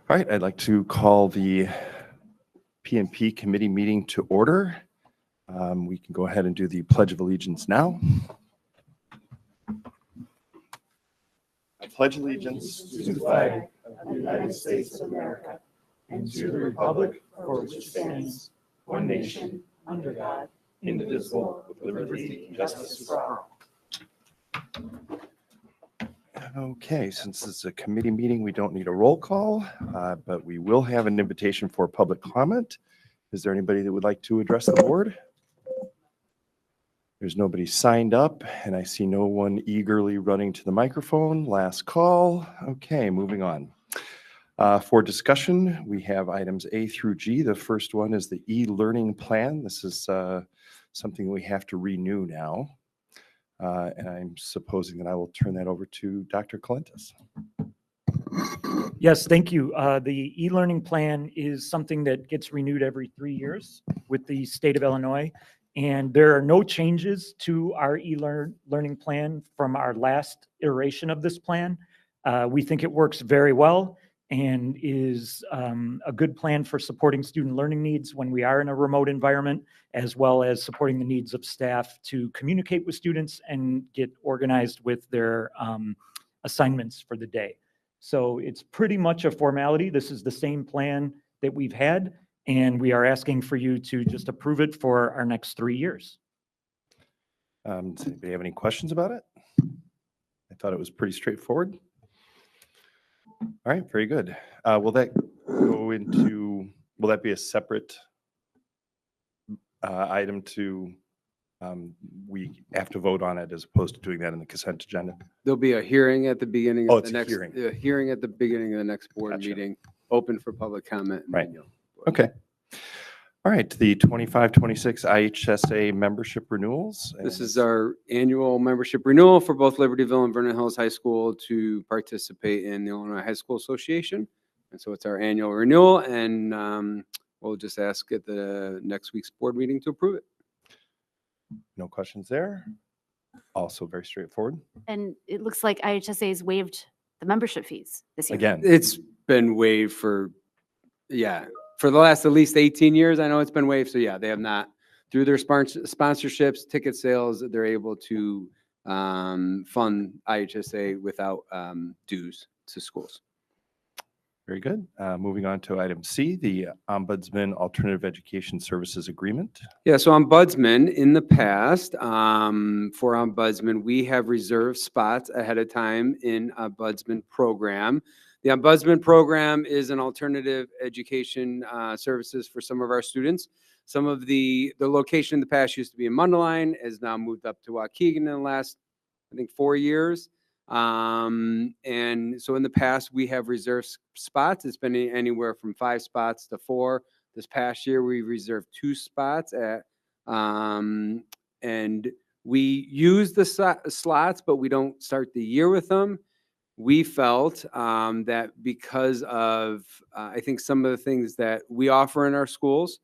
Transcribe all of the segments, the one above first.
All right, I'd like to call the PMP committee meeting to order. We can go ahead and do the Pledge of Allegiance now. I pledge allegiance to the flag of the United States of America and to the republic for which it stands, one nation, under God, indivisible, with liberty and justice for all. Okay, since it's a committee meeting, we don't need a roll call, but we will have an invitation for public comment. Is there anybody that would like to address the board? There's nobody signed up, and I see no one eagerly running to the microphone. Last call. Okay, moving on. For discussion, we have items A through G. The first one is the e-learning plan. This is something we have to renew now. And I'm supposing that I will turn that over to Dr. Colentus. Yes, thank you. The e-learning plan is something that gets renewed every 3 years with the state of Illinois. And there are no changes to our e-learning plan from our last iteration of this plan. We think it works very well and is a good plan for supporting student learning needs when we are in a remote environment, as well as supporting the needs of staff to communicate with students and get organized with their assignments for the day. So it's pretty much a formality. This is the same plan that we've had, and we are asking for you to just approve it for our next 3 years. Does anybody have any questions about it? I thought it was pretty straightforward. All right, very good. Will that be a separate item to, we have to vote on it as opposed to doing that in the consent agenda? There'll be a hearing at the beginning of the next hearing. hearing at the beginning of the next board Gotcha. meeting, open for public comment. and Right. then you'll- Okay. All right, the 25-26 IHSA membership renewals. This is our annual membership renewal for both Libertyville and Vernon Hills High School to participate in the Illinois High School Association. And so it's our annual renewal, and we'll just ask at the next week's board meeting to approve it. No questions there. Also very straightforward. And it looks like IHSA has waived the membership fees this year. Again, It's been waived for the last at least 18 years. I know it's been waived. So yeah, they have not, through their sponsorships, ticket sales, they're able to fund IHSA without dues to schools. very good. Moving on to item C, the Ombudsman Alternative Education Services Agreement. Yeah, so Ombudsman, in the past, for Ombudsman, we have reserved spots ahead of time in Ombudsman program. The Ombudsman program is an alternative education services for some of our students. Some of the location in the past used to be in Mundelein, has now moved up to Waukegan in the last, I think, 4 years. And so in the past, we have reserved spots. It's been anywhere from 5 spots to 4. This past year, we reserved 2 spots at, and we use the slots, but we don't start the year with them. We felt that because of, I think, some of the things that we offer in our schools,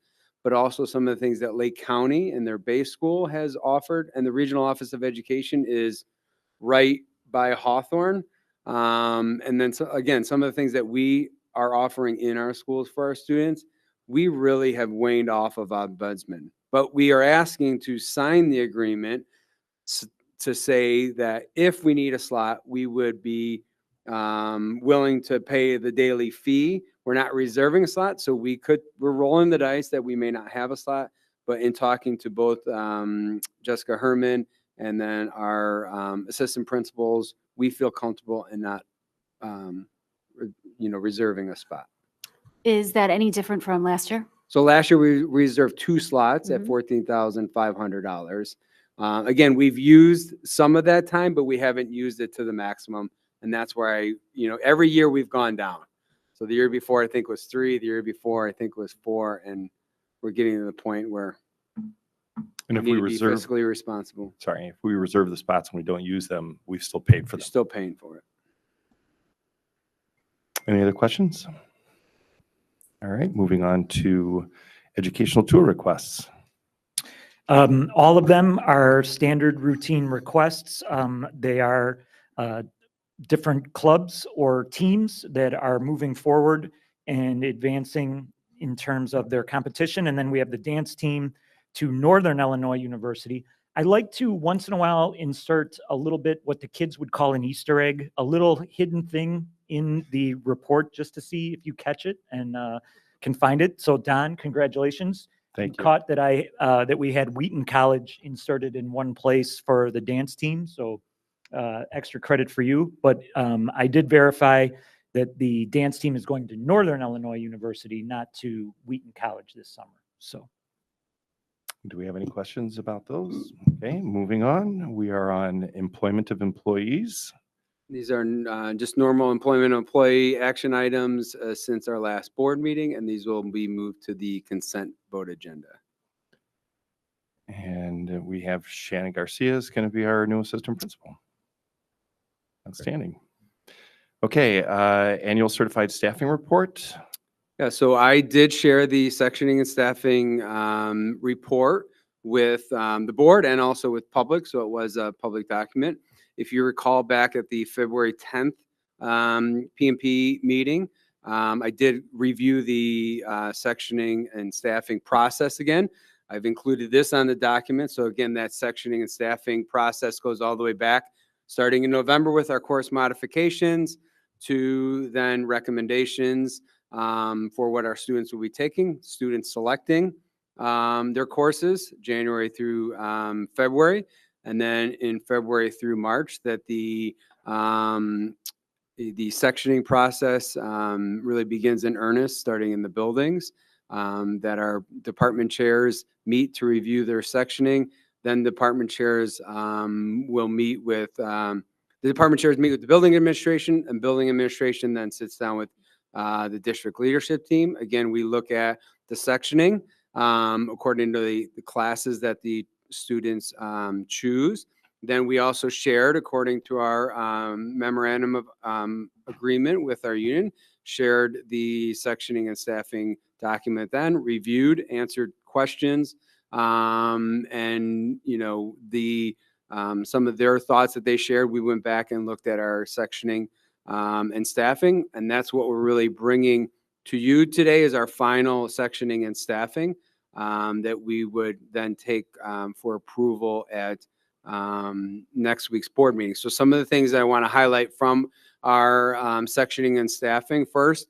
but also some of the things that Lake County and their base school has offered, and the Regional Office of Education is right by Hawthorne. And then, so, again, some of the things that we are offering in our schools for our students, we really have waned off of Ombudsman. But we are asking to sign the agreement to say that if we need a slot, we would be willing to pay the daily fee. We're not reserving a slot, so we're rolling the dice that we may not have a slot. But in talking to both Jessica Herman and then our assistant principals, we feel comfortable in not, reserving a spot. Is that any different from last year? So last year we reserved 2 slots at $14,500. Again, we've used some of that time, but we haven't used it to the maximum. And that's where every year we've gone down. So the year before, I think, was 3. The year before, I think, was 4. And we're getting to the point where And if we we need to be reserve, fiscally responsible. sorry, if we reserve the spots and we don't use them, we've still paid for You're them. still paying for it. Any other questions? All right, moving on to educational tour requests. All of them are standard routine requests. They are different clubs or teams that are moving forward and advancing in terms of their competition. And then we have the dance team to Northern Illinois University. I like to once in a while insert a little bit what the kids would call an Easter egg, a little hidden thing in the report just to see if you catch it and can find it. So Don, congratulations. Thank you. Caught that that we had Wheaton College inserted in one place for the dance team. So extra credit for you. But I did verify that the dance team is going to Northern Illinois University, not to Wheaton College this summer. So. Do we have any questions about those? Okay, moving on. We are on employment of employees. These are just normal employment employee action items since our last board meeting, and these will be moved to the consent vote agenda. And we have Shannon Garcia is going to be our new assistant principal. Outstanding. Okay, annual certified staffing report. Yeah, so I did share the sectioning and staffing report with the board and also with public, so it was a public document. If you recall back at the February 10th P&P meeting, I did review the sectioning and staffing process again. I've included this on the document. So again, that sectioning and staffing process goes all the way back, starting in November with our course modifications to then recommendations for what our students will be taking, students selecting their courses January through February, and then in February through March that the sectioning process really begins in earnest, starting in the buildings, that our department chairs meet to review their sectioning. Then department chairs will meet with, the department chairs meet with the building administration, and building administration then sits down with the district leadership team. Again, we look at the sectioning according to the classes that the students choose. Then we also shared, according to our memorandum of agreement with our union, shared the sectioning and staffing document, then reviewed, answered questions, and you know, the some of their thoughts that they shared, we went back and looked at our sectioning and staffing, and that's what we're really bringing to you today is our final sectioning and staffing that we would then take for approval at next week's board meeting. So some of the things that I want to highlight from our sectioning and staffing first,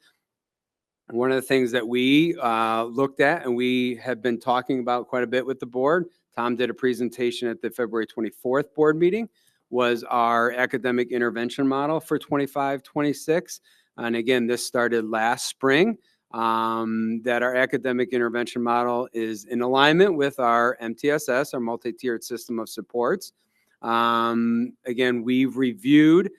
one of the things that we looked at and we have been talking about quite a bit with the board, Tom did a presentation at the February 24th board meeting, was our academic intervention model for 25-26. And again, this started last spring, that our academic intervention model is in alignment with our MTSS, our multi-tiered system of supports. Again, we've reviewed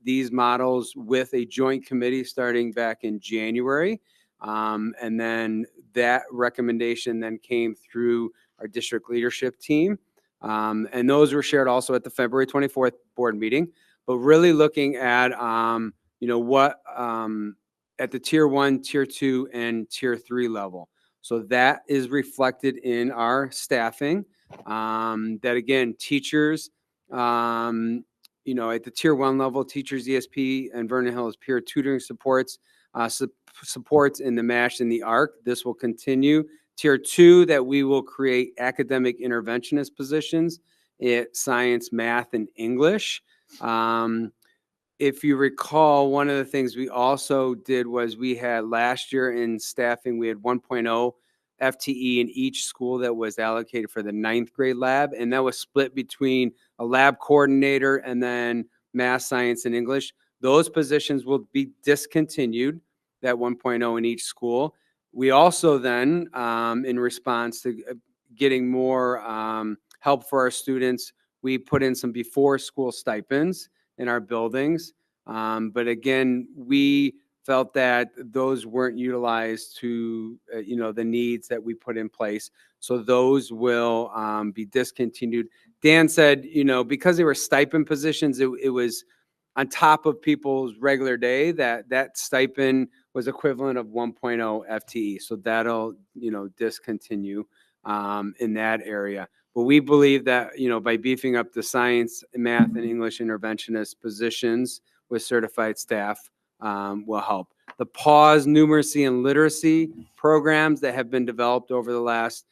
these models with a joint committee starting back in January. And then that recommendation then came through our district leadership team. And those were shared also at the February 24th board meeting, but really looking at, you know, what at the tier 1, tier 2, and tier 3 level. So that is reflected in our staffing, that again, teachers, you know, at the tier 1 level, teachers, ESP, and Vernon Hills peer tutoring supports, supports in the MASH and the ARC. This will continue. Tier 2, that we will create academic interventionist positions in science, math, and English. If you recall, one of the things we also did was we had last year in staffing, we had 1.0 FTE in each school that was allocated for the 9th grade lab. And that was split between a lab coordinator and then math, science, and English. Those positions will be discontinued, that 1.0 in each school. We also then, in response to getting more help for our students, we put in some before school stipends in our buildings. But again, we felt that those weren't utilized to, you know, the needs that we put in place. So those will be discontinued. Dan said, you know, because they were stipend positions, it was on top of people's regular day, that stipend was equivalent of 1.0 FTE. So that'll, you know, discontinue in that area. But we believe that, you know, by beefing up the science, math, and English interventionist positions with certified staff, will help. The PAWS numeracy and literacy programs that have been developed over the last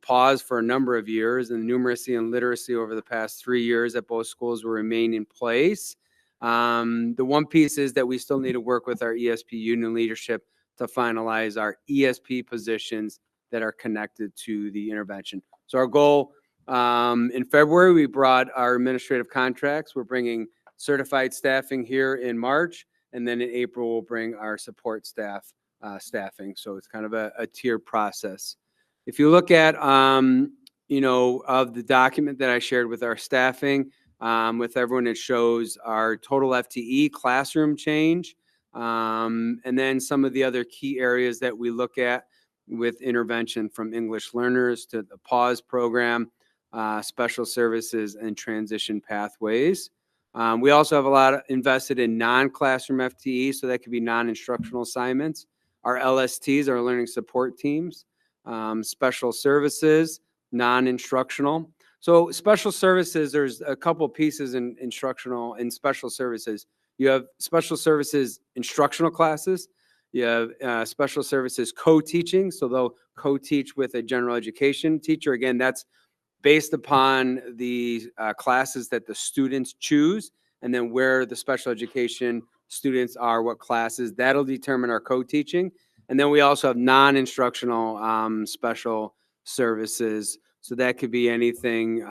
PAWS for a number of years, and numeracy and literacy over the past 3 years at both schools will remain in place. The one piece is that we still need to work with our ESP union leadership to finalize our ESP positions that are connected to the intervention. So our goal, in February, we brought our administrative contracts. We're bringing certified staffing here in March, and then in April, we'll bring our support staff staffing. So it's kind of a tiered process. If you look at, of the document that I shared with our staffing, with everyone, it shows our total FTE classroom change, and then some of the other key areas that we look at with intervention, from English learners to the PAWS program, special services, and transition pathways. We also have a lot invested in non-classroom FTE, so that could be non-instructional assignments. Our LSTs, our learning support teams, special services, non-instructional. So special services, there's a couple pieces in instructional and special services. You have special services instructional classes. You have special services co-teaching. So they'll co-teach with a general education teacher. Again, that's based upon the classes that the students choose, and then where the special education students are, what classes, that'll determine our co-teaching. And then we also have non-instructional special services. So that could be anything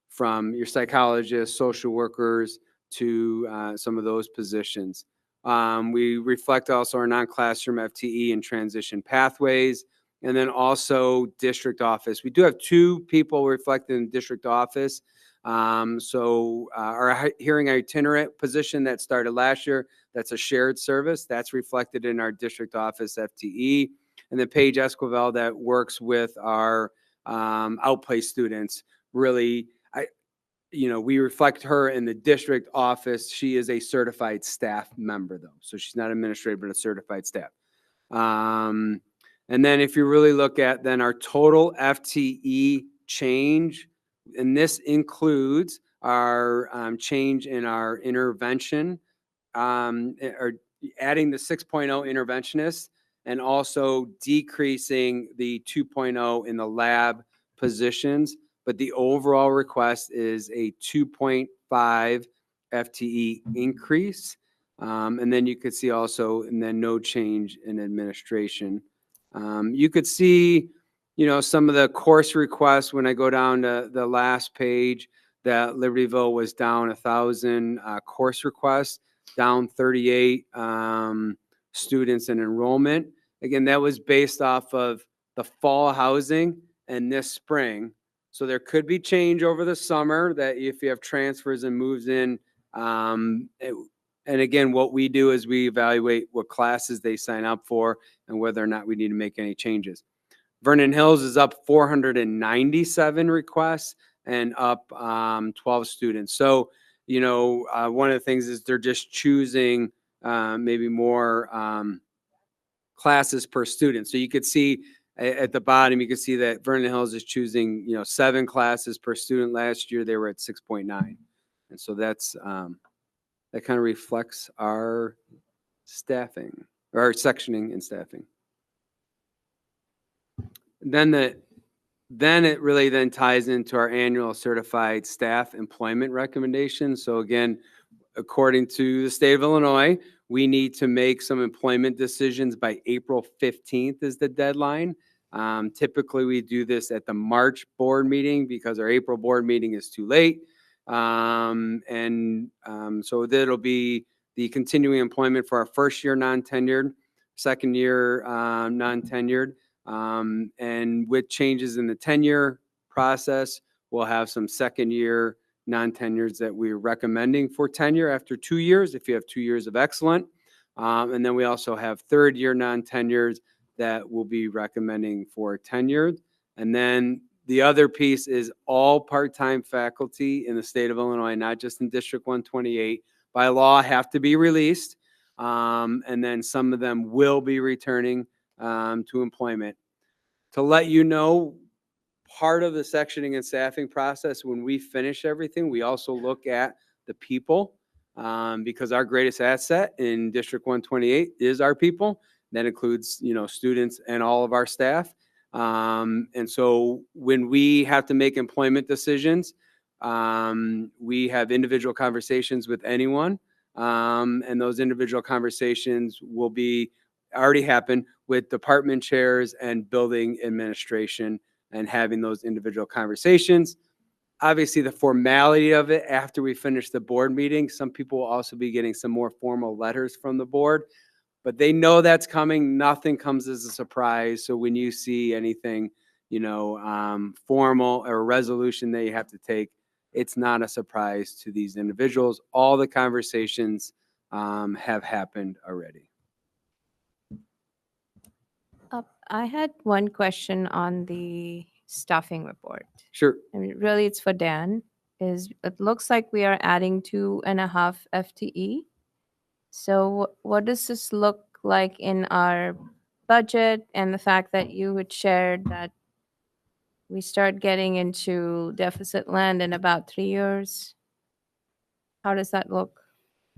from your psychologists, social workers, to some of those positions. We reflect also our non-classroom FTE and transition pathways, and then also district office. We do have 2 people reflected in district office. Our hearing itinerant position that started last year, that's a shared service, that's reflected in our district office FTE. And then Paige Esquivel that works with our outplay students. Really, we reflect her in the district office. She is a certified staff member though. So she's not administrative, but a certified staff. And then if you really look at then our total FTE change, and this includes our change in our intervention, or adding the 6.0 interventionists, and also decreasing the 2.0 in the lab positions. But the overall request is a 2.5 FTE increase. And then you could see also, and then no change in administration. You could see, some of the course requests when I go down to the last page, that Libertyville was down 1,000 course requests, down 38 students in enrollment. Again, that was based off of the fall housing and this spring. So there could be change over the summer, that if you have transfers and moves in. And again, what we do is we evaluate what classes they sign up for and whether or not we need to make any changes. Vernon Hills is up 497 requests and up 12 students. So, one of the things is they're just choosing maybe more classes per student. So you could see at the bottom, you can see that Vernon Hills is choosing, 7 classes per student. Last year, they were at 6.9. And so that's, that kind of reflects our staffing, or our sectioning and staffing. Then it really then ties into our annual certified staff employment recommendations. So again, according to the state of Illinois, we need to make some employment decisions by April 15th is the deadline. Typically, we do this at the March board meeting because our April board meeting is too late. So that'll be the continuing employment for our first year non-tenured, second year non-tenured. And with changes in the tenure process, we'll have some second year non-tenures that we're recommending for tenure after 2 years, if you have 2 years of excellent. And then we also have third year non-tenures that we'll be recommending for tenured. And then the other piece is all part-time faculty in the state of Illinois, not just in District 128, by law have to be released. And then some of them will be returning to employment. To let you know, part of the sectioning and staffing process, when we finish everything, we also look at the people. because our greatest asset in District 128 is our people. That includes, students and all of our staff. And so when we have to make employment decisions, we have individual conversations with anyone. And those individual conversations will be already happen with department chairs and building administration and having those individual conversations. Obviously, the formality of it after we finish the board meeting, some people will also be getting some more formal letters from the board, but they know that's coming. Nothing comes as a surprise. So when you see anything, formal or resolution that you have to take, it's not a surprise to these individuals. All the conversations have happened already. I had one question on the staffing report. Sure. I mean, really, it's for Dan. It looks like we are adding 2.5 FTE. So what does this look like in our budget, and the fact that you had shared that we start getting into deficit land in about 3 years? How does that look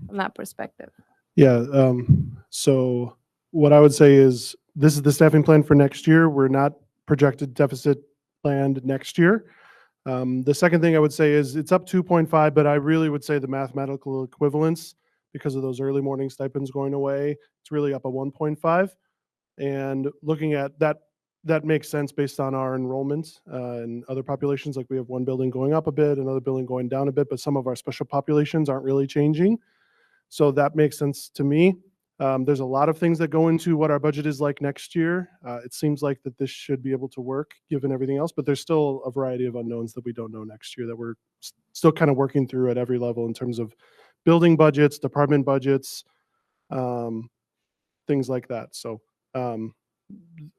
from that perspective? Yeah, so what I would say is this is the staffing plan for next year. We're not projected deficit land next year. The second thing I would say is it's up 2.5, but I really would say the mathematical equivalence, because of those early morning stipends going away, it's really up a 1.5. And looking at that, that makes sense based on our enrollment and other populations. Like we have one building going up a bit, another building going down a bit, but some of our special populations aren't really changing. So that makes sense to me. There's a lot of things that go into what our budget is like next year. It seems like that this should be able to work given everything else, but there's still a variety of unknowns that we don't know next year that we're still kind of working through at every level in terms of building budgets, department budgets, things like that. So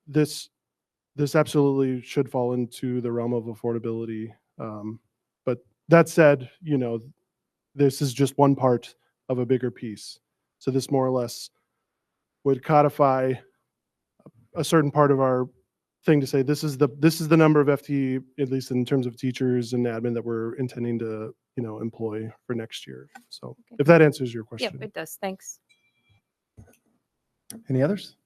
this absolutely should fall into the realm of affordability. But that said, this is just one part of a bigger piece. So this more or less would codify a certain part of our thing to say this is the number of FTE, at least in terms of teachers and admin, that we're intending to employ for next year. So Okay. if that answers your question. Yep, it does. Thanks. Any others?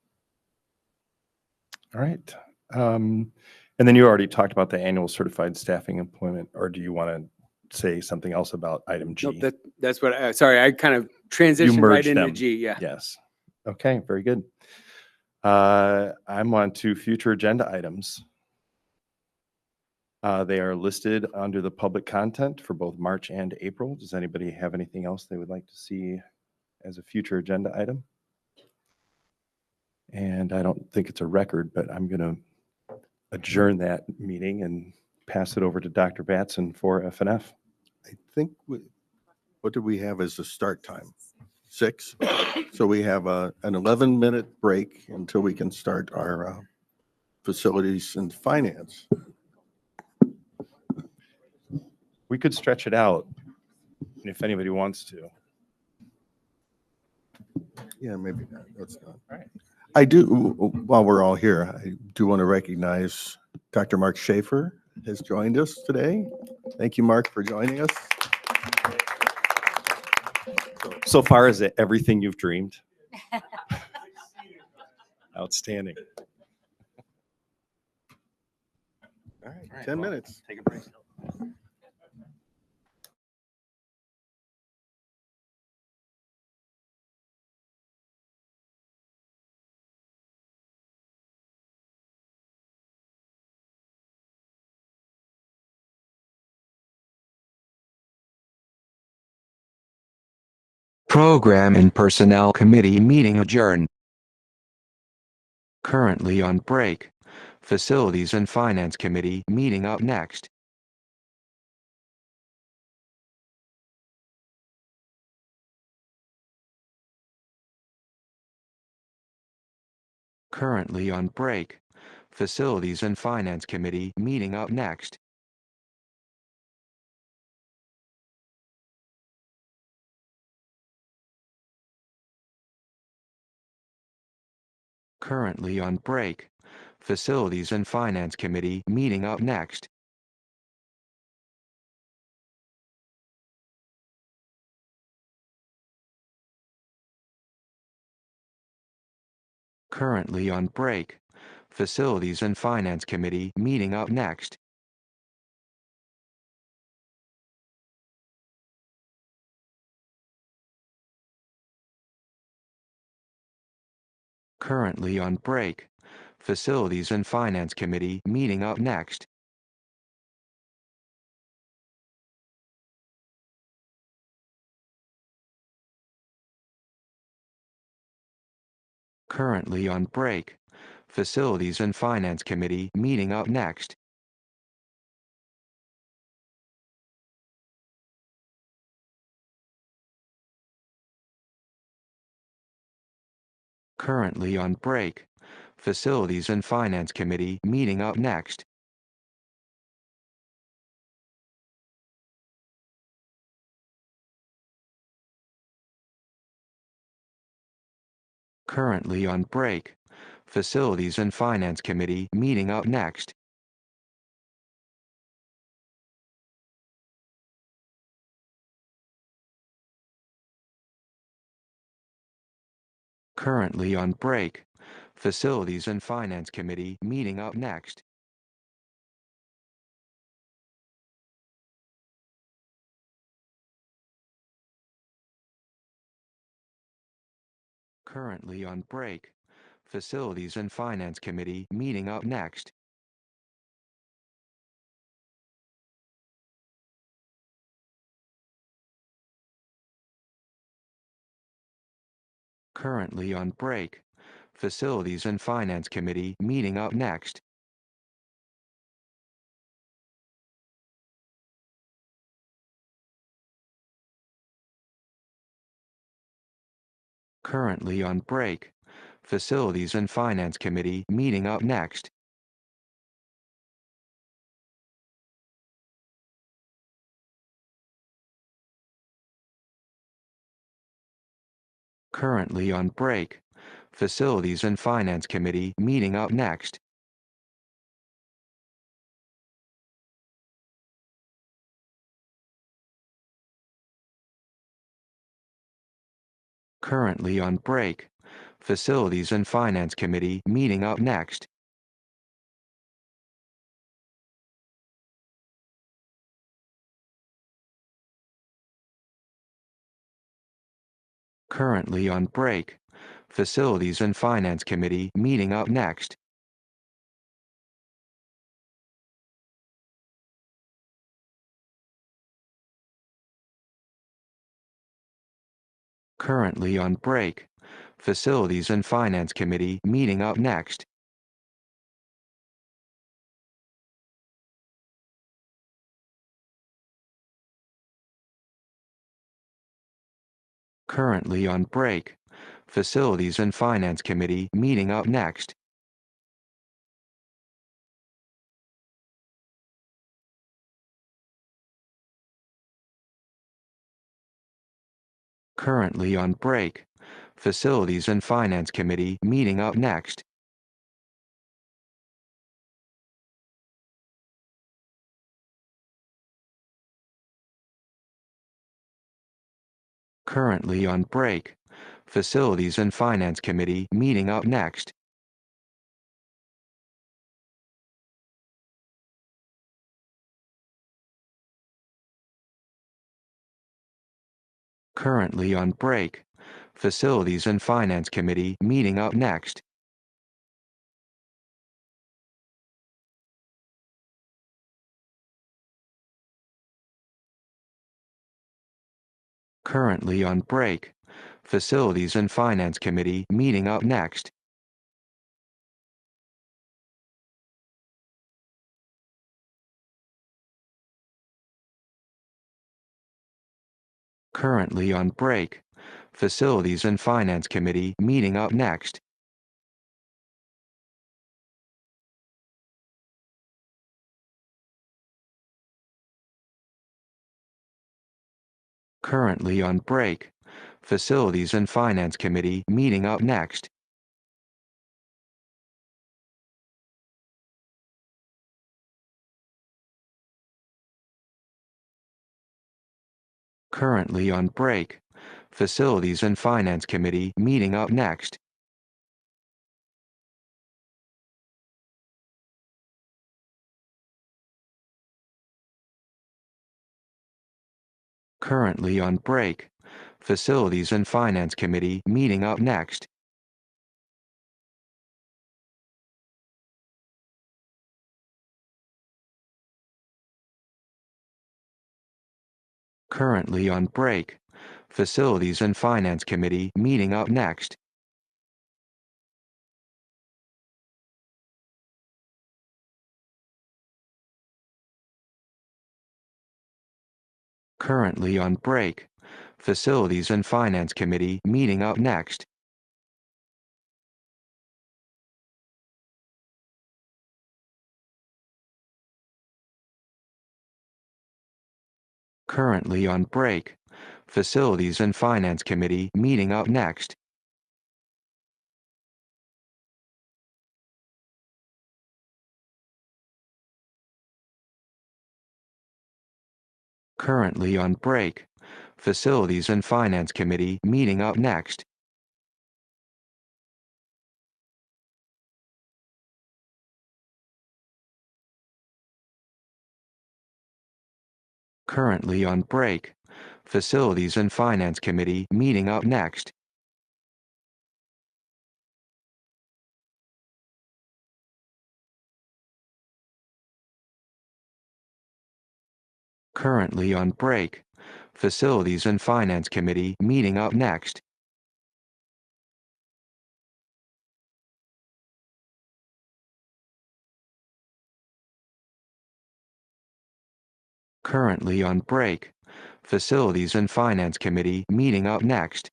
All right. And then you already talked about the annual certified staffing employment, or do you want to say something else about item G? Nope, that's what sorry, I kind of transitioned right merged into them. G. Yeah. Yes. Okay, very good. I'm on to future agenda items. They are listed under the public content for both March and April. Does anybody have anything else they would like to see as a future agenda item? And I don't think it's a record, but I'm going to adjourn that meeting and pass it over to Dr. Batson for FNF. I think, what do we have as a start time? 6. So we have an 11-minute break until we can start our facilities and finance. We could stretch it out if anybody wants to. Yeah, maybe not. Let's not. All right. I do, while we're all here, I do want to recognize Dr. Mark Schaefer has joined us today. Thank you, Mark, for joining us. So far, is it everything you've dreamed? Outstanding. All right, 10 minutes. Take a break. Program and Personnel Committee meeting adjourned. Currently on break. Facilities and Finance Committee meeting up next. Currently on break. Facilities and Finance Committee meeting up next. Currently on break. Facilities and Finance Committee meeting up next. Currently on break. Facilities and Finance Committee meeting up next. Currently on break. Facilities and Finance Committee meeting up next. Currently on break. Facilities and Finance Committee meeting up next. Currently on break. Facilities and Finance Committee meeting up next. Currently on break. Facilities and Finance Committee meeting up next. Currently on break. Facilities and Finance Committee meeting up next. Currently on break. Facilities and Finance Committee meeting up next. Currently on break. Facilities and Finance Committee meeting up next. Currently on break. Facilities and Finance Committee meeting up next. Currently on break. Facilities and Finance Committee meeting up next. Currently on break. Facilities and Finance Committee meeting up next. Currently on break. Facilities and Finance Committee meeting up next. Currently on break. Facilities and Finance Committee meeting up next. Currently on break. Facilities and Finance Committee meeting up next. Currently on break. Facilities and Finance Committee meeting up next. Currently on break. Facilities and Finance Committee meeting up next. Currently on break. Facilities and Finance Committee meeting up next. Currently on break. Facilities and Finance Committee meeting up next. Currently on break. Facilities and Finance Committee meeting up next. Currently on break. Facilities and Finance Committee meeting up next. Currently on break. Facilities and Finance Committee meeting up next. Currently on break. Facilities and Finance Committee meeting up next. Currently on break. Facilities and Finance Committee meeting up next. Currently on break. Facilities and Finance Committee meeting up next. Currently on break. Facilities and Finance Committee meeting up next. Currently on break. Facilities and Finance Committee meeting up next. Currently on break. Facilities and Finance Committee meeting up next. Currently on break. Facilities and Finance Committee meeting up next. Currently on break. Facilities and Finance Committee meeting up next.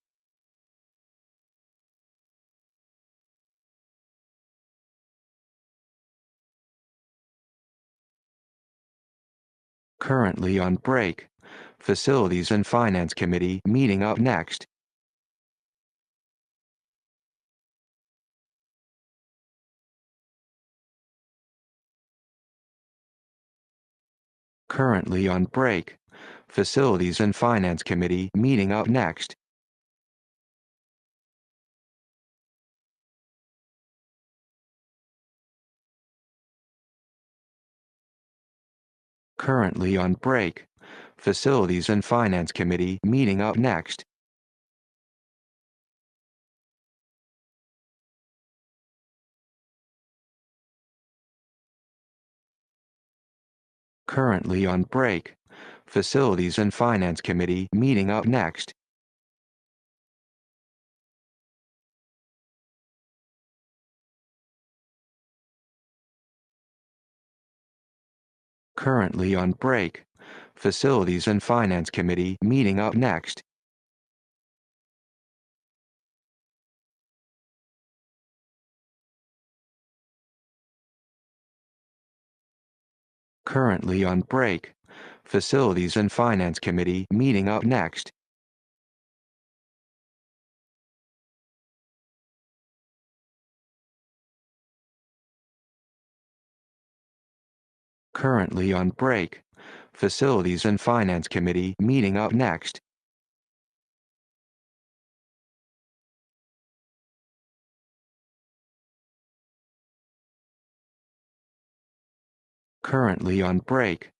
Currently on break. Facilities and Finance Committee meeting up next. Currently on break. Facilities and Finance Committee meeting up next. Currently on break. Facilities and Finance Committee meeting up next. Currently on break. Facilities and Finance Committee meeting up next. Currently on break. Facilities and Finance Committee meeting up next. Currently on break. Facilities and Finance Committee meeting up next. Currently on break. Facilities and Finance Committee meeting up next. Currently on break.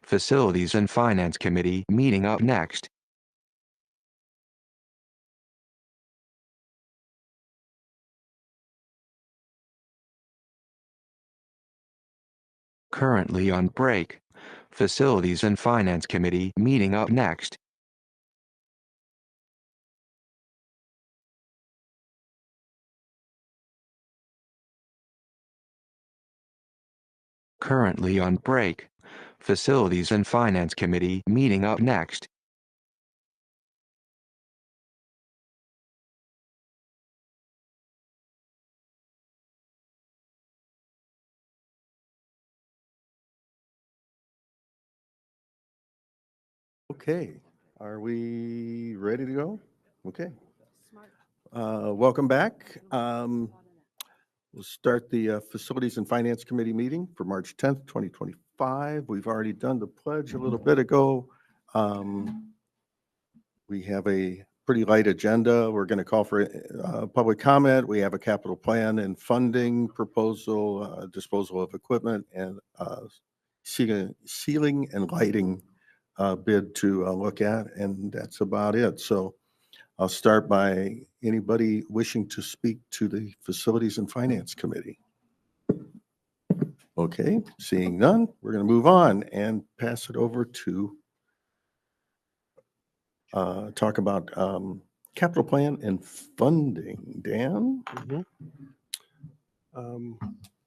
Facilities and Finance Committee meeting up next. Currently on break. Facilities and Finance Committee meeting up next. Currently on break. Facilities and Finance Committee meeting up next. Okay, are we ready to go? Okay. Welcome back. We'll start the Facilities and Finance Committee meeting for March 10th, 2025. We've already done the pledge a little bit ago. We have a pretty light agenda. We're going to call for public comment. We have a capital plan and funding proposal, disposal of equipment, and ceiling and lighting bid to look at, and that's about it. So I'll start by anybody wishing to speak to the Facilities and Finance Committee. Okay, seeing none, we're going to move on and pass it over to talk about capital plan and funding. Dan? Mhm.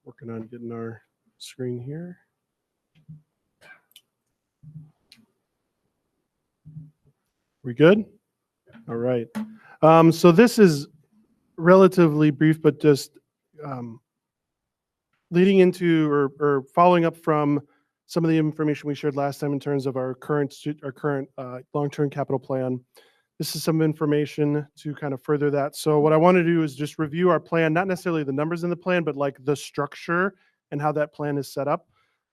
Working on getting our screen here. We good? All right. So this is relatively brief, but just leading into or following up from some of the information we shared last time in terms of our current long-term capital plan. This is some information to kind of further that. So what I want to do is just review our plan, not necessarily the numbers in the plan, but like the structure and how that plan is set up.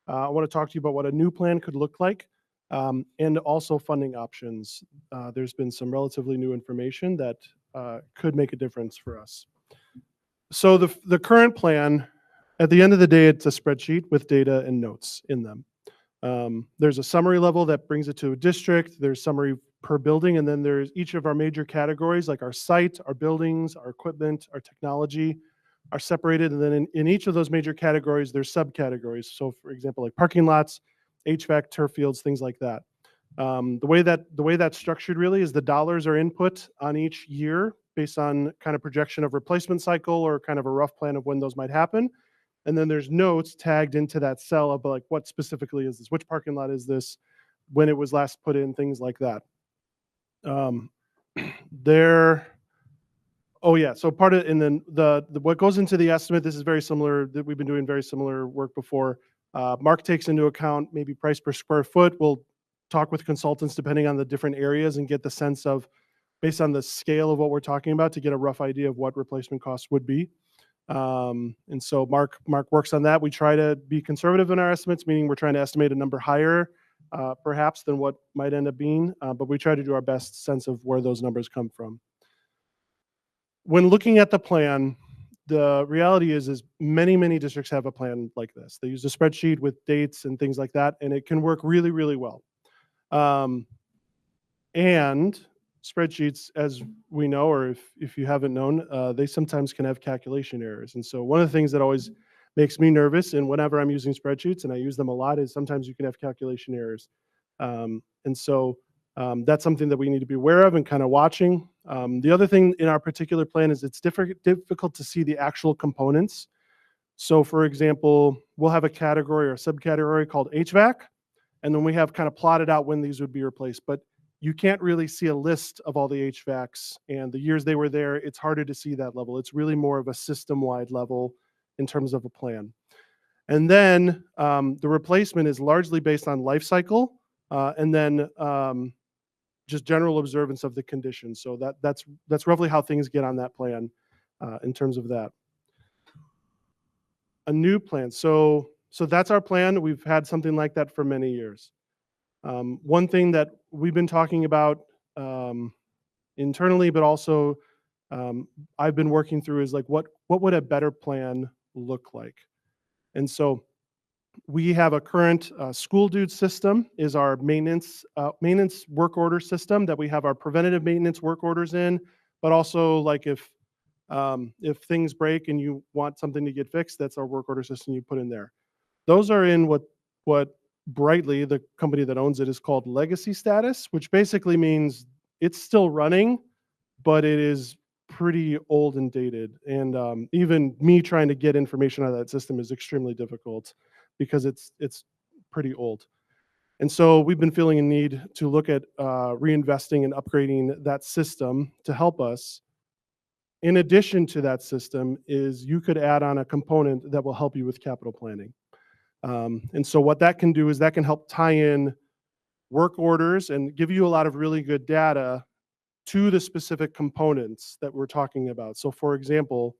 I want to talk to you about what a new plan could look like, and also funding options. There's been some relatively new information that could make a difference for us. So the current plan, at the end of the day, it's a spreadsheet with data and notes in them. There's a summary level that brings it to a district. There's summary per building, and then there's each of our major categories, like our site, our buildings, our equipment, our technology, are separated. And then in each of those major categories, there's subcategories. So for example, like parking lots, HVAC, turf fields, things like that. The way that's structured really is the dollars are input on each year based on kind of projection of replacement cycle or kind of a rough plan of when those might happen. And then there's notes tagged into that cell of like, what specifically is this? Which parking lot is this? When it was last put in, things like that. Oh yeah, so part of, and then the what goes into the estimate, this is very similar, that we've been doing very similar work before. Mark takes into account maybe price per square foot. We'll talk with consultants depending on the different areas and get the sense of, based on the scale of what we're talking about, to get a rough idea of what replacement costs would be. And so Mark works on that. We try to be conservative in our estimates, meaning we're trying to estimate a number higher, perhaps, than what might end up being, but we try to do our best sense of where those numbers come from. When looking at the plan, the reality is many districts have a plan like this. They use a spreadsheet with dates and things like that, and it can work really, really well. And spreadsheets, as we know, or if you haven't known, they sometimes can have calculation errors. And so one of the things that always makes me nervous, and whenever I'm using spreadsheets, and I use them a lot, is sometimes you can have calculation errors. And so that's something that we need to be aware of and kind of watching. The other thing in our particular plan is it's difficult to see the actual components. So for example, we'll have a category or subcategory called HVAC, and then we have kind of plotted out when these would be replaced. But you can't really see a list of all the HVACs and the years they were there. It's harder to see that level. It's really more of a system-wide level in terms of a plan. And then the replacement is largely based on life cycle, and then just general observance of the conditions. So that's roughly how things get on that plan in terms of that. A new plan. So that's our plan. We've had something like that for many years. One thing that we've been talking about internally, but also I've been working through, is like, what would a better plan look like? And so we have a current school dude system is our maintenance work order system that we have our preventative maintenance work orders in, but also like if things break and you want something to get fixed, that's our work order system you put in there. Those are in what Brightly, the company that owns it, is called legacy status, which basically means it's still running, but it is pretty old and dated. And even me trying to get information out of that system is extremely difficult because it's pretty old. And so we've been feeling a need to look at reinvesting and upgrading that system to help us. In addition to that system is you could add on a component that will help you with capital planning. And so what that can do is that can help tie in work orders and give you a lot of really good data to the specific components that we're talking about. So for example,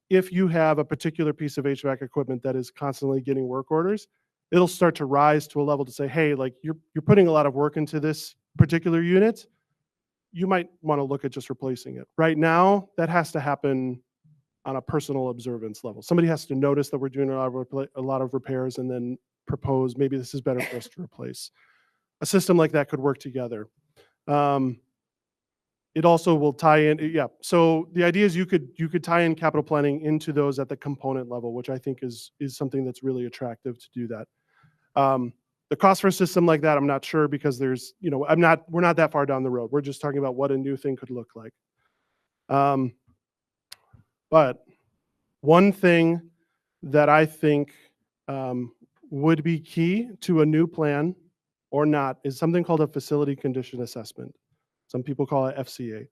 if you have a particular piece of HVAC equipment that is constantly getting work orders, it'll start to rise to a level to say, hey, like you're putting a lot of work into this particular unit. You might want to look at just replacing it. Right now, that has to happen on a personal observance level. Somebody has to notice that we're doing a lot of repairs and then propose, maybe this is better for us to replace. a system like that could work together. It also will tie in, yeah. So the idea is you could tie in capital planning into those at the component level, which I think is something that's really attractive to do that. The cost for a system like that, I'm not sure, because there's, we're not that far down the road. We're just talking about what a new thing could look like. But one thing that I think would be key to a new plan or not is something called a facility condition assessment. Some people call it FCA.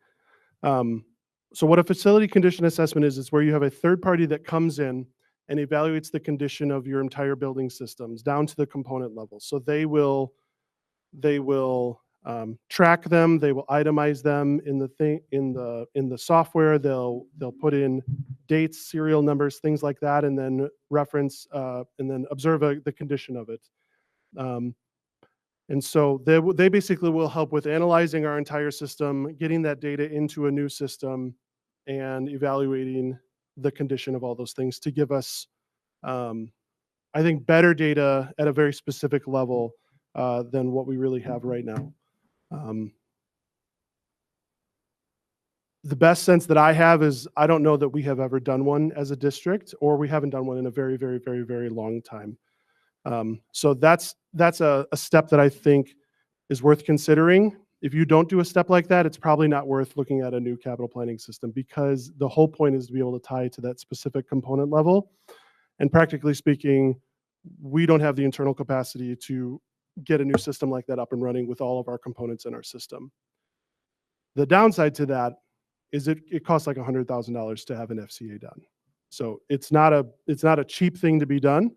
So what a facility condition assessment is where you have a third party that comes in and evaluates the condition of your entire building systems down to the component level. So they will track them, they will itemize them in the software. They'll put in dates, serial numbers, things like that, and then reference and then observe the condition of it. And so they basically will help with analyzing our entire system, getting that data into a new system, and evaluating the condition of all those things to give us, I think, better data at a very specific level than what we really have right now. The best sense that I have is I don't know that we have ever done one as a district, or we haven't done one in a very, very, very, very long time. So that's a step that I think is worth considering. If you don't do a step like that, it's probably not worth looking at a new capital planning system, because the whole point is to be able to tie to that specific component level. And practically speaking, we don't have the internal capacity to get a new system like that up and running with all of our components in our system. The downside to that is it costs like $100,000 to have an FCA done. So it's not a cheap thing to be done.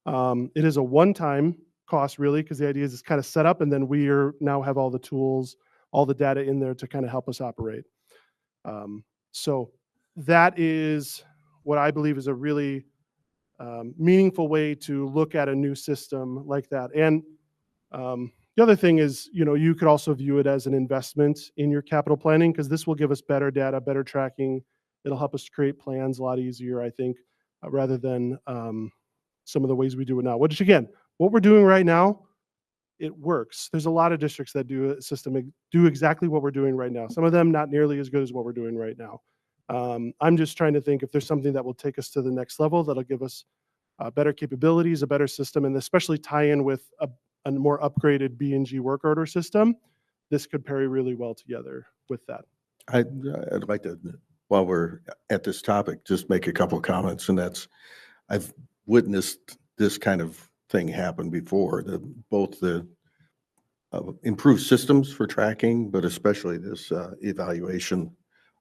It is a one-time cost, really, because the idea is it's kind of set up, and then we now have all the tools, all the data in there to kind of help us operate. So that is what I believe is a really meaningful way to look at a new system like that. And the other thing is, you could also view it as an investment in your capital planning, because this will give us better data, better tracking. It'll help us create plans a lot easier, I think, rather than some of the ways we do it now. Which, again, what we're doing right now, it works. There's a lot of districts that do a system, do exactly what we're doing right now. Some of them not nearly as good as what we're doing right now. I'm just trying to think if there's something that will take us to the next level, that'll give us better capabilities, a better system, and especially tie in with a more upgraded B&G work order system. This could pair really well together with that. I'd like to, while we're at this topic, just make a couple of comments, and that's, I've witnessed this kind of thing happen before, both the improved systems for tracking, but especially this evaluation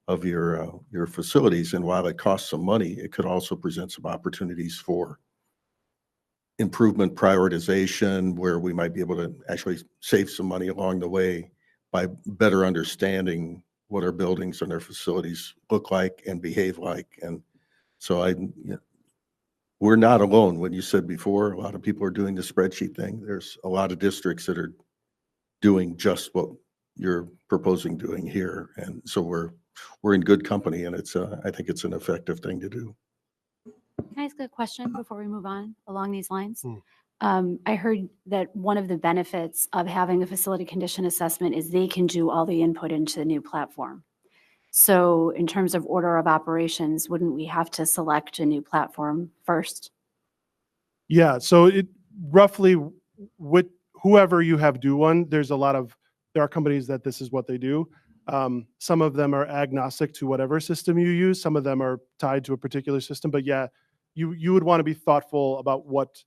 of your facilities. And while it costs some money, it could also present some opportunities for improvement prioritization, where we might be able to actually save some money along the way by better understanding what our buildings and our facilities look like and behave like. And so we're not alone. When you said before, a lot of people are doing the spreadsheet thing. There's a lot of districts that are doing just what you're proposing doing here. And so we're in good company, and I think it's an effective thing to do. Can I ask a question before we move on along these lines? I heard that one of the benefits of having a facility condition assessment is they can do all the input into the new platform. So in terms of order of operations, wouldn't we have to select a new platform first? Yeah, so it roughly, with whoever you have do one, there are companies that this is what they do. Some of them are agnostic to whatever system you use. Some of them are tied to a particular system, but yeah, you would want to be thoughtful about what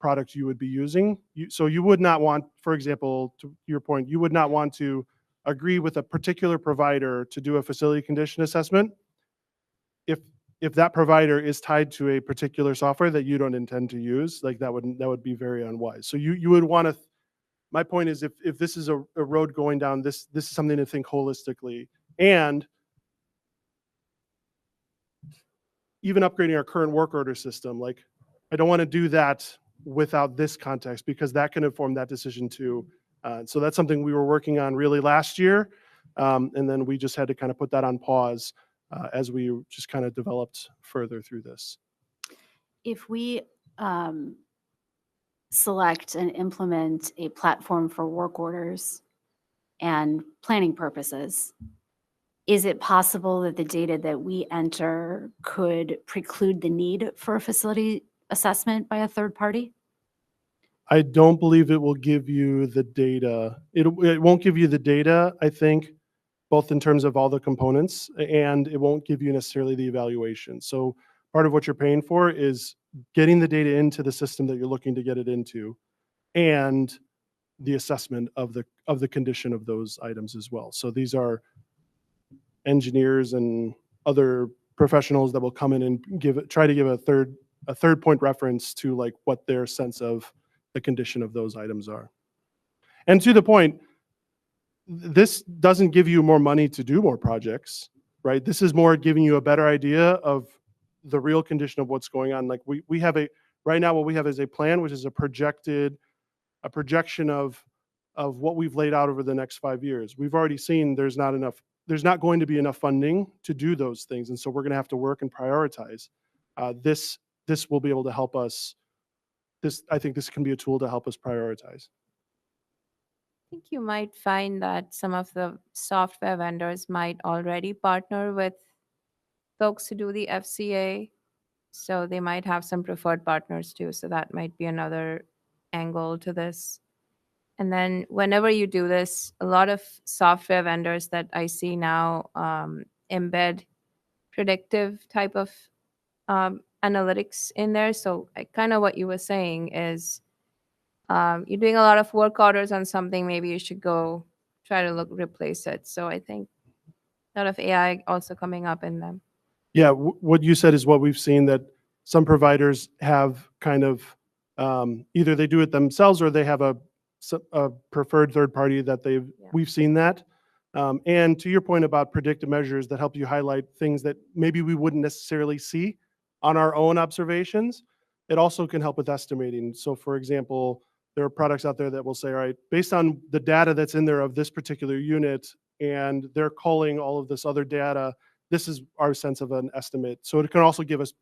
product you would be using. So you would not want, for example, to your point, you would not want to agree with a particular provider to do a facility condition assessment if that provider is tied to a particular software that you don't intend to use. Like that would be very unwise. So you would want to, my point is, if this is a road going down, this is something to think holistically. And even upgrading our current work order system, like I don't want to do that without this context, because that can inform that decision too. So that's something we were working on really last year. And then we just had to kind of put that on pause as we just kind of developed further through this. If we select and implement a platform for work orders and planning purposes, is it possible that the data that we enter could preclude the need for a facility assessment by a third party? I don't believe it will give you the data. It won't give you the data, I think, both in terms of all the components, and it won't give you necessarily the evaluation. So part of what you're paying for is getting the data into the system that you're looking to get it into, and the assessment of the condition of those items as well. So these are engineers and other professionals that will come in and try to give a third point reference to like what their sense of the condition of those items are. And to the point, this doesn't give you more money to do more projects, right? This is more giving you a better idea of the real condition of what's going on. Like we have right now what we have is a plan, which is a projection of what we've laid out over the next 5 years. We've already seen there's not going to be enough funding to do those things. And so we're going to have to work and prioritize. This will be able to help us. I think this can be a tool to help us prioritize. I think you might find that some of the software vendors might already partner with folks who do the FCA. So they might have some preferred partners too. So that might be another angle to this. And then whenever you do this, a lot of software vendors that I see now embed predictive type of analytics in there. So kind of what you were saying is you're doing a lot of work orders on something, maybe you should go try to replace it. So I think a lot of AI also coming up in them. Yeah, what you said is what we've seen, that some providers have kind of either they do it themselves or they have a preferred third party that we've seen that. And to your point about predictive measures that help you highlight things that maybe we wouldn't necessarily see on our own observations, it also can help with estimating. So for example, there are products out there that will say, all right, based on the data that's in there of this particular unit, and they're calling all of this other data, this is our sense of an estimate. So it can also give us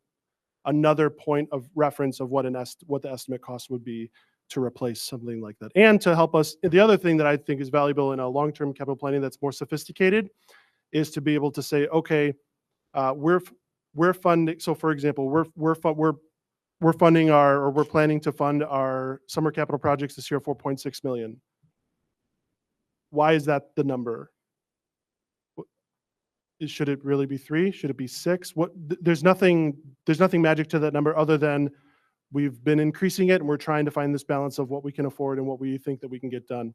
another point of reference of what the estimate cost would be to replace something like that. And to help us, the other thing that I think is valuable in a long-term capital planning that's more sophisticated is to be able to say, okay, we're funding. So for example, we're funding or we're planning to fund our summer capital projects this year, 4.6 million. Why is that the number? Should it really be 3? Should it be 6? There's nothing magic to that number other than we've been increasing it and we're trying to find this balance of what we can afford and what we think that we can get done.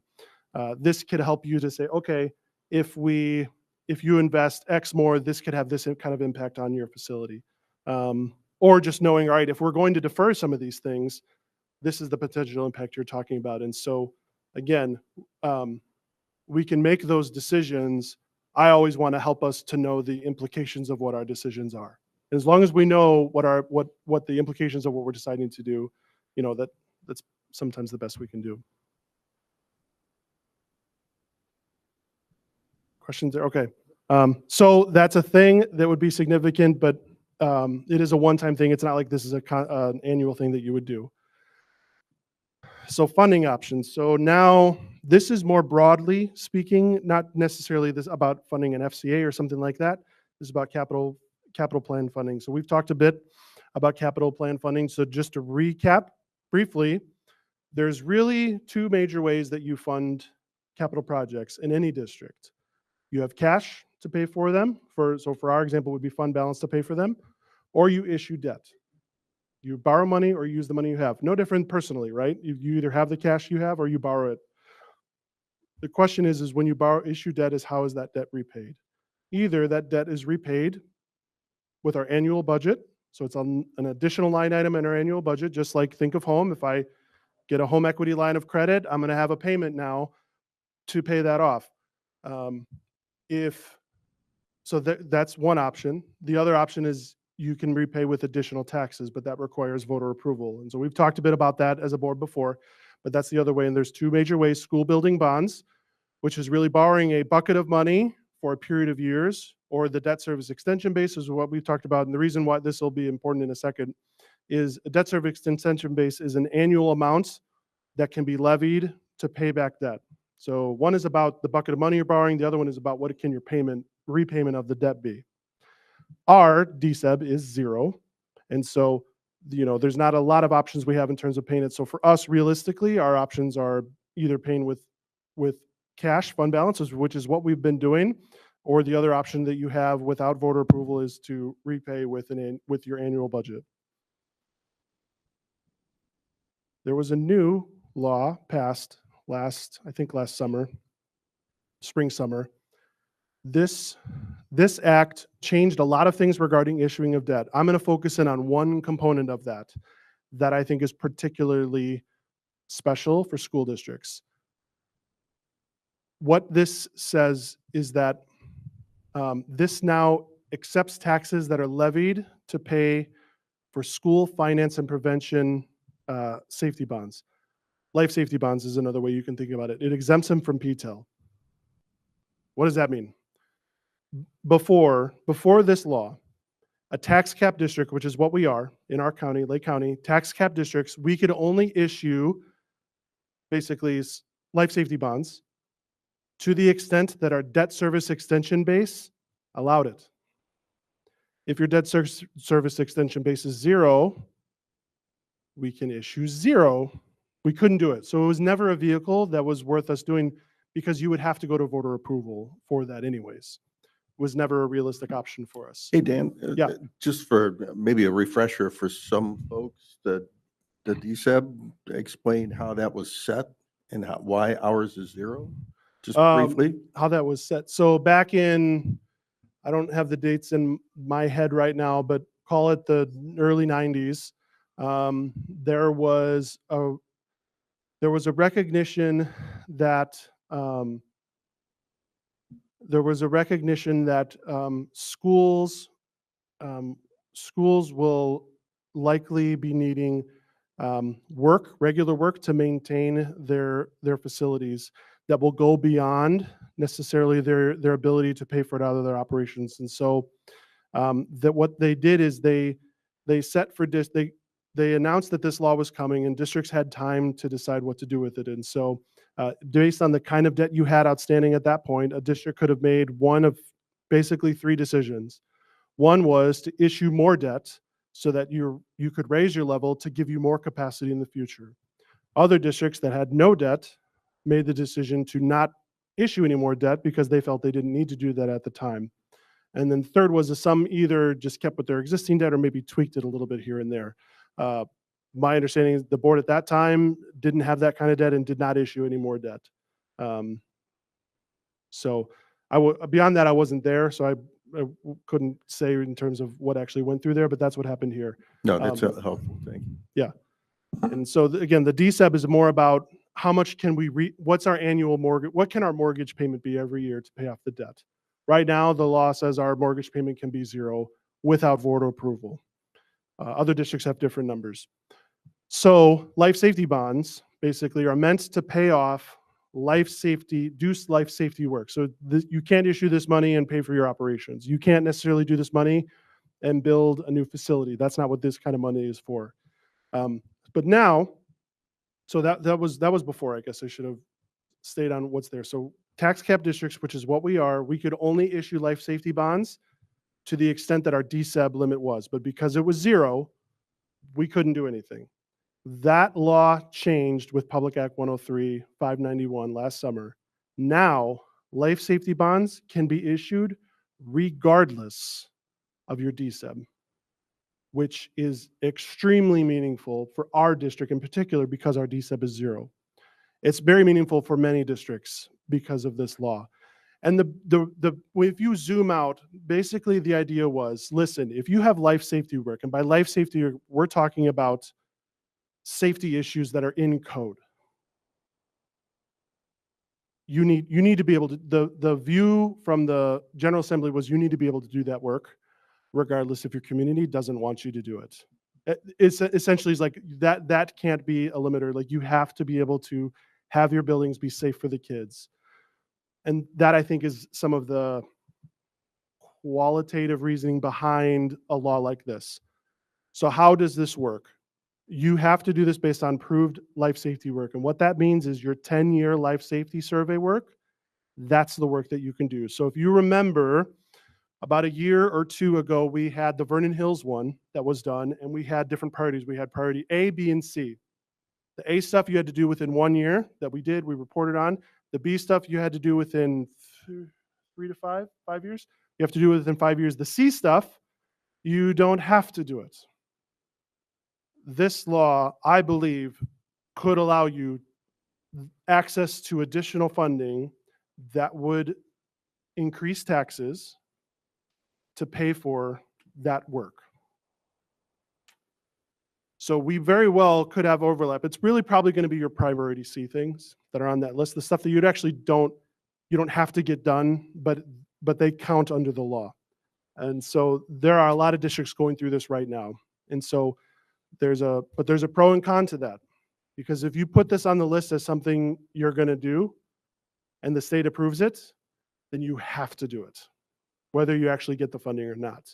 This could help you to say, okay, if you invest X more, this could have this kind of impact on your facility. Or just knowing, all right, if we're going to defer some of these things, this is the potential impact you're talking about. And so again, we can make those decisions. I always want to help us to know the implications of what our decisions are. As long as we know what the implications of what we're deciding to do, that's sometimes the best we can do. Questions there? Okay. So that's a thing that would be significant, but it is a one-time thing. It's not like this is an annual thing that you would do. So funding options. So now this is more broadly speaking, not necessarily this about funding an FCA or something like that. This is about capital plan funding. So we've talked a bit about capital plan funding. So just to recap briefly, there's really 2 major ways that you fund capital projects in any district. You have cash to pay for them. So for our example, would be fund balance to pay for them, or you issue debt. You borrow money or use the money you have. No different personally, right? You either have the cash you have or you borrow it. The question is when you issue debt, is how is that debt repaid? Either that debt is repaid with our annual budget. So it's an additional line item in our annual budget, just like think of home. If I get a home equity line of credit, I'm going to have a payment now to pay that off. That's one option. The other option is you can repay with additional taxes, but that requires voter approval. And so we've talked a bit about that as a board before, but that's the other way. And there's 2 major ways: school building bonds, which is really borrowing a bucket of money for a period of years, or the debt service extension base is what we've talked about. And the reason why this will be important in a second is a debt service extension base is an annual amount that can be levied to pay back debt. So one is about the bucket of money you're borrowing. The other one is about what can your repayment of the debt be. Our DSEB is 0. And so, there's not a lot of options we have in terms of paying it. So for us, realistically, our options are either paying with cash fund balances, which is what we've been doing, or the other option that you have without voter approval is to repay with your annual budget. There was a new law passed last summer, spring, summer. This act changed a lot of things regarding issuing of debt. I'm going to focus in on one component of that I think is particularly special for school districts. What this says is that this now accepts taxes that are levied to pay for school finance and prevention safety bonds. Life safety bonds is another way you can think about it. It exempts them from PTEL. What does that mean? Before this law, a tax cap district, which is what we are in our county, Lake County, tax cap districts, we could only issue basically life safety bonds to the extent that our debt service extension base allowed it. If your debt service extension base is 0, we can issue 0. We couldn't do it. So it was never a vehicle that was worth us doing because you would have to go to voter approval for that anyways. It was never a realistic option for us. Hey, Dan. Yeah. Just for maybe a refresher for some folks, the DSEB, explain how that was set and why ours is 0, just briefly. How that was set. So back in, I don't have the dates in my head right now, but call it the early 90s, there was a recognition that schools will likely be needing regular work to maintain their facilities that will go beyond necessarily their ability to pay for it out of their operations. And so that what they did is they announced that this law was coming and districts had time to decide what to do with it. And so based on the kind of debt you had outstanding at that point, a district could have made one of basically 3 decisions. One was to issue more debt so that you could raise your level to give you more capacity in the future. Other districts that had no debt made the decision to not issue any more debt because they felt they didn't need to do that at the time. And then third was some either just kept with their existing debt or maybe tweaked it a little bit here and there. My understanding is the board at that time didn't have that kind of debt and did not issue any more debt. So beyond that, I wasn't there, so I couldn't say in terms of what actually went through there, but that's what happened here. No, that's a helpful thing. Yeah. And so again, the DSEB is more about how much can what's our annual mortgage, what can our mortgage payment be every year to pay off the debt? Right now, the law says our mortgage payment can be 0 without voter approval. Other districts have different numbers. Life safety bonds basically are meant to pay off life safety work. So you can't issue this money and pay for your operations. You can't necessarily do this money and build a new facility. That's not what this kind of money is for. But now, so that was before, I guess I should have stayed on what's there. So tax cap districts, which is what we are, we could only issue life safety bonds to the extent that our DSEB limit was. But because it was 0, we couldn't do anything. That law changed with Public Act 103-591 last summer. Now, life safety bonds can be issued regardless of your DSEB, which is extremely meaningful for our district in particular because our DSEB is 0. It's very meaningful for many districts because of this law. And if you zoom out, basically the idea was, listen, if you have life safety work, and by life safety, we're talking about safety issues that are in code. You need to be able to, the view from the General Assembly was you need to be able to do that work, regardless if your community doesn't want you to do it. It's essentially like that can't be a limiter. Like you have to be able to have your buildings be safe for the kids. And that I think is some of the qualitative reasoning behind a law like this. So how does this work? You have to do this based on proved life safety work. And what that means is your 10-year life safety survey work, that's the work that you can do. So if you remember, about a year or two ago, we had the Vernon Hills one that was done, and we had different priorities. We had priority A, B, and C. The A stuff you had to do within 1 year that we did, we reported on. The B stuff you had to do within 3 to 5 years. You have to do it within 5 years. The C stuff, you don't have to do it. This law, I believe, could allow you access to additional funding that would increase taxes to pay for that work. So we very well could have overlap. It's really probably going to be your priority C things that are on that list, the stuff that you don't have to get done, but they count under the law. And so there are a lot of districts going through this right now. And so there's a pro and con to that, because if you put this on the list as something you're going to do and the state approves it, then you have to do it, whether you actually get the funding or not.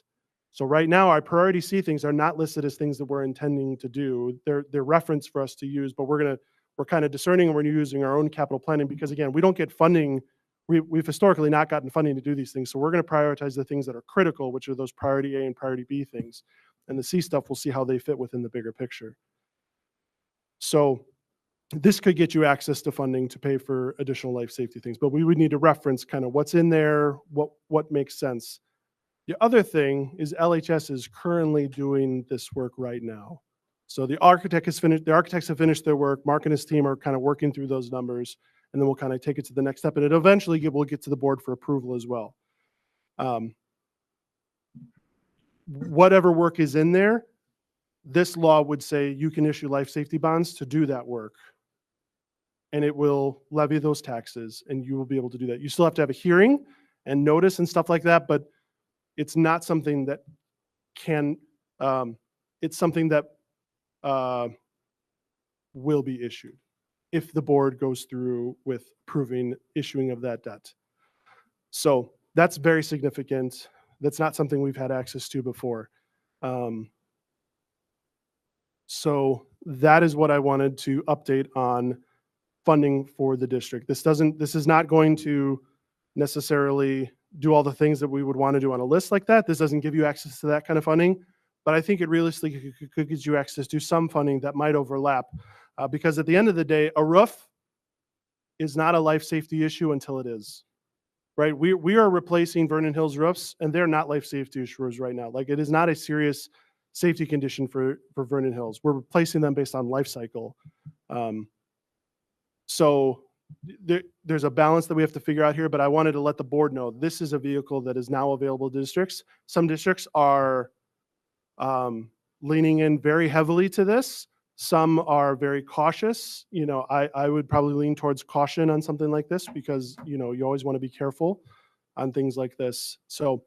So right now, our priority C things are not listed as things that we're intending to do. They're referenced for us to use, but we're kind of discerning, and we're using our own capital planning, because again, we don't get funding. We've historically not gotten funding to do these things. So we're going to prioritize the things that are critical, which are those priority A and priority B things. And the C stuff, we'll see how they fit within the bigger picture. So this could get you access to funding to pay for additional life safety things, but we would need to reference kind of what's in there, what makes sense. The other thing is LHS is currently doing this work right now. So the architects have finished their work. Mark and his team are kind of working through those numbers, and then we'll kind of take it to the next step, and it eventually will get to the board for approval as well. Whatever work is in there, this law would say you can issue life safety bonds to do that work, and it will levy those taxes, and you will be able to do that. You still have to have a hearing and notice and stuff like that, but it's not something that it's something that will be issued if the board goes through with approving issuing of that debt. So that's very significant. That's not something we've had access to before. So that is what I wanted to update on funding for the district. This is not going to necessarily do all the things that we would want to do on a list like that. This doesn't give you access to that kind of funding, but I think it realistically could get you access to some funding that might overlap. Because at the end of the day, a roof is not a life safety issue until it is, right? We are replacing Vernon Hills roofs, and they're not life safety issues right now. Like, it is not a serious safety condition for Vernon Hills. We're replacing them based on life cycle. So there's a balance that we have to figure out here, but I wanted to let the board know this is a vehicle that is now available to districts. Some districts are leaning in very heavily to this. Some are very cautious. You know, I would probably lean towards caution on something like this, because, you know, you always want to be careful on things like this. So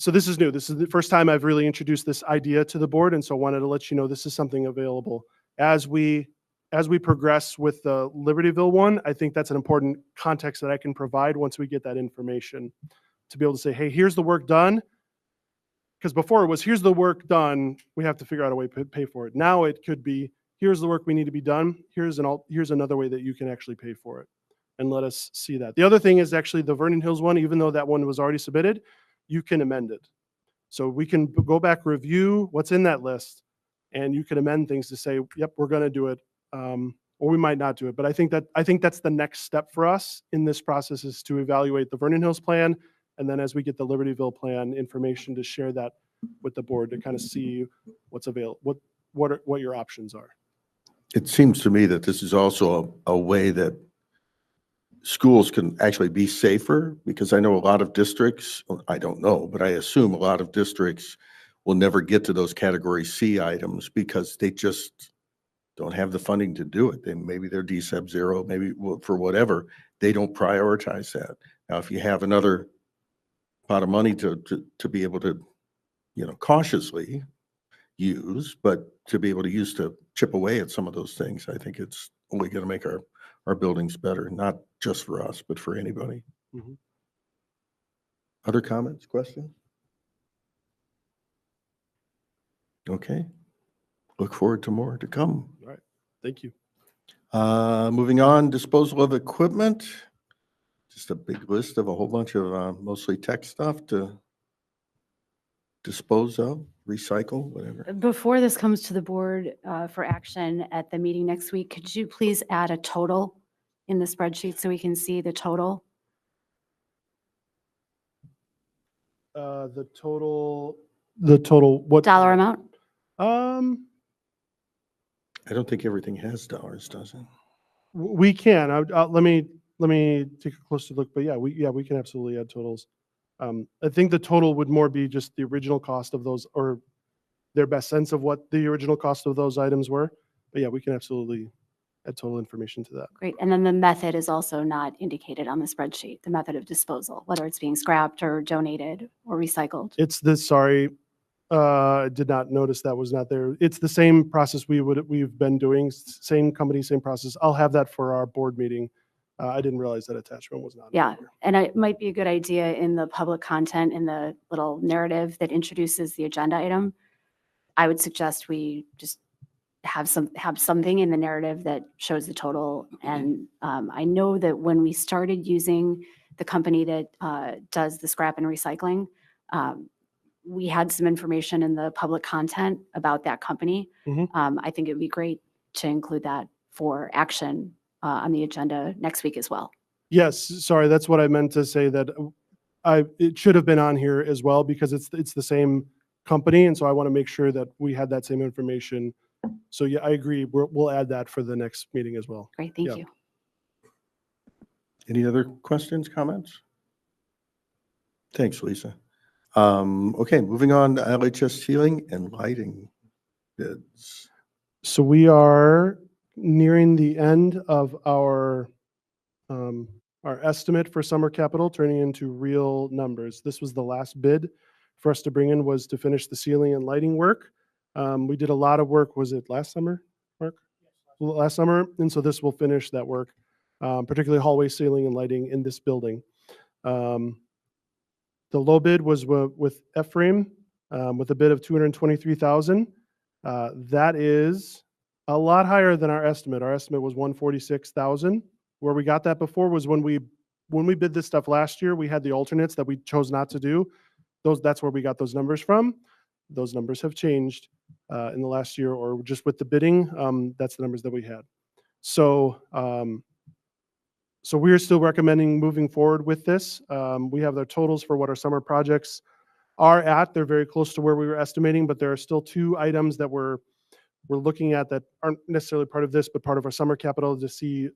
this is new. This is the first time I've really introduced this idea to the board, and so I wanted to let you know this is something available. As we progress with the Libertyville one, I think that's an important context that I can provide once we get that information, to be able to say, hey, here's the work done. Because before it was, here's the work done, we have to figure out a way to pay for it. Now it could be, here's the work we need to be done, here's another way that you can actually pay for it, and let us see that. The other thing is actually the Vernon Hills one, even though that one was already submitted, you can amend it. So we can go back, review what's in that list, and you can amend things to say, yep, we're going to do it, or we might not do it. But I think that's the next step for us in this process, is to evaluate the Vernon Hills plan, and then as we get the Libertyville plan information, to share that with the board, to kind of see what's available, what your options are. It seems to me that this is also a way that schools can actually be safer, because I know a lot of districts, I don't know, but I assume a lot of districts will never get to those category C items because they just don't have the funding to do it. Maybe they're D-sub 0, maybe for whatever, they don't prioritize that. Now, if you have another pot of money to be able to, you know, cautiously use, but to be able to use to chip away at some of those things, I think it's only going to make our buildings better, not just for us, but for anybody. Mm-hmm. Other comments, questions? Okay. Look forward to more to come. Thank you. Moving on, disposal of equipment. Just a big list of a whole bunch of mostly tech stuff to dispose of, recycle, whatever. Before this comes to the board for action at the meeting next week, could you please add a total in the spreadsheet so we can see the total? The total, what? Dollar amount? I don't think everything has dollars, does it? We can, let me take a closer look, but yeah, we can absolutely add totals. I think the total would more be just the original cost of those, or their best sense of what the original cost of those items were. But yeah, we can absolutely add total information to that. Great. And then the method is also not indicated on the spreadsheet, the method of disposal, whether it's being scrapped or donated or recycled. It's the, sorry, I did not notice that was not there. It's the same process we've been doing, same company, same process. I'll have that for our board meeting. I didn't realize that attachment was not. Yeah, and it might be a good idea in the public content, in the little narrative that introduces the agenda item. I would suggest we just have something in the narrative that shows the total. And I know that when we started using the company that does the scrap and recycling, we had some information in the public content about that company. Mhm. I think it would be great to include that for action on the agenda next week as well. Yes, sorry, that's what I meant to say, that it should have been on here as well, because it's the same company, and so I want to make sure that we had that same information. So yeah, I agree. We'll add that for the next meeting as well. Great, thank Yeah. you. Any other questions, comments? Thanks, Lisa. Okay, moving on to LHS ceiling and lighting bids. So we are nearing the end of our estimate for summer capital, turning into real numbers. This was the last bid for us to bring in, was to finish the ceiling and lighting work. We did a lot of work. Was it last summer, Mark? Last summer. And so this will finish that work, particularly hallway ceiling and lighting in this building. The low bid was with F-Frame with a bid of $223,000. That is a lot higher than our estimate. Our estimate was $146,000. Where we got that before was when we bid this stuff last year, we had the alternates that we chose not to do. That's where we got those numbers from. Those numbers have changed in the last year, or just with the bidding. That's the numbers that we had. So we're still recommending moving forward with this. We have their totals for what our summer projects are at. They're very close to where we were estimating, but there are still two items that we're looking at that aren't necessarily part of this, but part of our summer capital to see,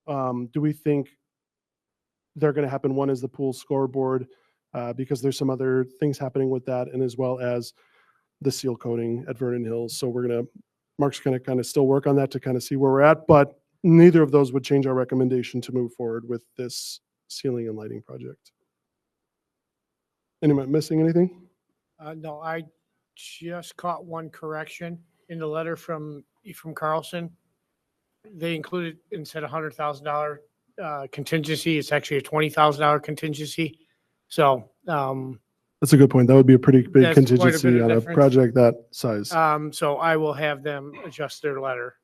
do we think they're going to happen? One is the pool scoreboard, because there's some other things happening with that, and as well as the seal coating at Vernon Hills. So Mark's going to kind of still work on that to kind of see where we're at, but neither of those would change our recommendation to move forward with this ceiling and lighting project. Anyone missing anything? No, I just caught one correction in the letter from Carlson. They included, instead of $100,000 contingency, it's actually a $20,000 contingency. So, That's a good point. That would be a pretty big That's quite a bit contingency of on a difference. project that size. so I will have them adjust their letter.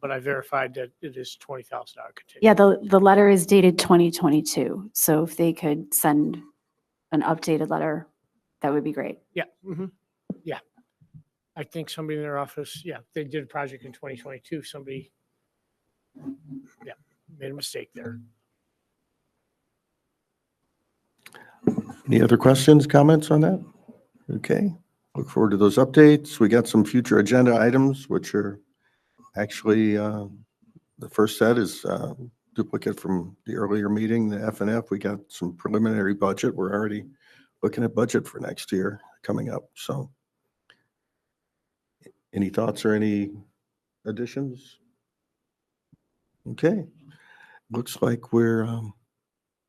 But I verified that it is $20,000 contingency. Yeah, the letter is dated 2022. So if they could send an updated letter, that would be great. Yeah. Yeah. I think somebody in their office, they did a project in 2022. Somebody, made a mistake there. Any other questions, comments on that? Okay, look forward to those updates. We got some future agenda items, which are actually, the first set is duplicate from the earlier meeting, the F&F. We got some preliminary budget. We're already looking at budget for next year coming up. So any thoughts or any additions? Okay, looks like we're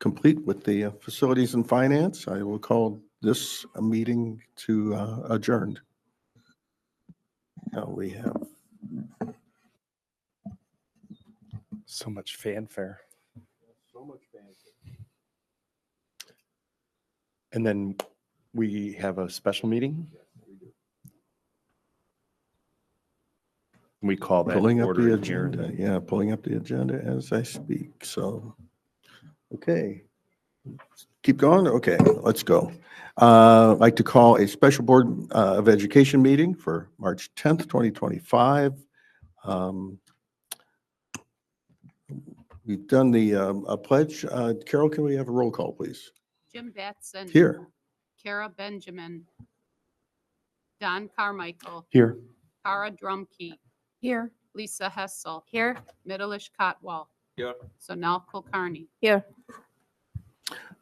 complete with the facilities and finance. I will call this a meeting to adjourned. Now we have So much fanfare. so much fanfare. And then we have a special meeting. We call that Pulling up order the in here. agenda. Yeah, pulling up the agenda as I speak. So, okay. Keep going? Okay, let's go. I'd like to call a special Board of Education meeting for March 10th, 2025. We've done the pledge. Carol, can we have a roll call, please? Jim Batson. Here. Kara Benjamin. Don Carmichael. Here. Kara Drumkey. Here. Lisa Hessel. Here. Middleish Cotwall. Here. Sonal Kulkarni. Here.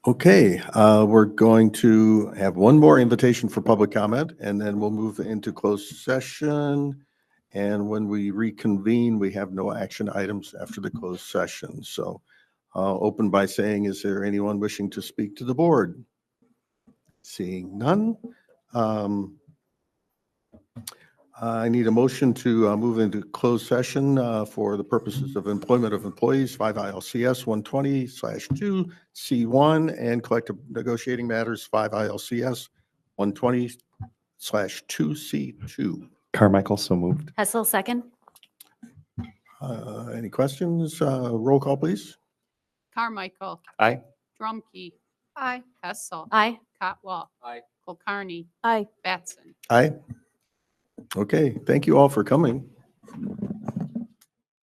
Okay, we're going to have one more invitation for public comment, and then we'll move into closed session. And when we reconvene, we have no action items after the closed session. So I'll open by saying, is there anyone wishing to speak to the board? Seeing none. I need a motion to move into closed session for the purposes of employment of employees, 5 ILCS 120/2C1, and collective negotiating matters, 5 ILCS 120/2C2. Carmichael, so moved. Hessel, second. Any questions? Roll call, please. Carmichael. Aye. Drumkey. Aye. Hessel. Aye. Cotwall. Aye. Kulkarni. Aye. Batson. Aye. Okay, thank you all for coming.